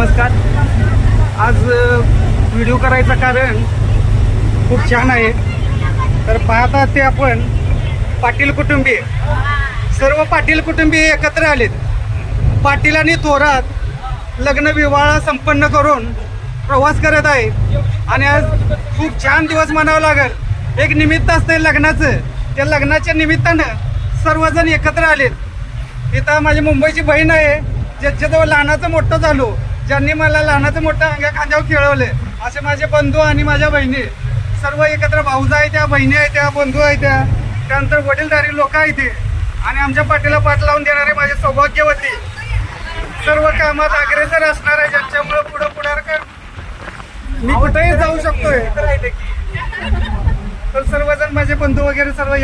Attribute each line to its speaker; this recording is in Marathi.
Speaker 1: नमस्कार. आज व्हिडिओ करायचं कारण खूप छान आहे. तर पाहता ते आपण पाटील कुटुंबीय, सर्व पाटील कुटुंबीय एकत्र आलेत. पाटील आणि थोरात लग्न विवाह संपन्न करून प्रवास करत आहे आणि आज खूप छान दिवस म्हणावं लागेल. एक निमित्त असते लग्नाचं, त्या लग्नाच्या निमित्तानं सर्वजण एकत्र आलेत. इथं माझी मुंबईची बहीण आहे, ज्याच्याजवळ लहानाचं मोठं झालो, ज्यांनी मला लहानाचं मोठं अंगा खांद्यावर खेळवले, असे माझे बंधू आणि माझ्या बहिणी सर्व एकत्र. भाऊजा आहे त्या, बहिणी आहे त्या, बंधू आहे त्या, त्यानंतर वडीलधारी लोक आहेत ते, आणि आमच्या पाठीला पाठ लावून देणारे माझे सौभाग्यवती, सर्व कामात अग्रेसर असणार आहे, ज्यांच्यामुळे पुढाकार मी कुठेही जाऊ शकतोय. तर सर्वजण माझे बंधू वगैरे सर्व या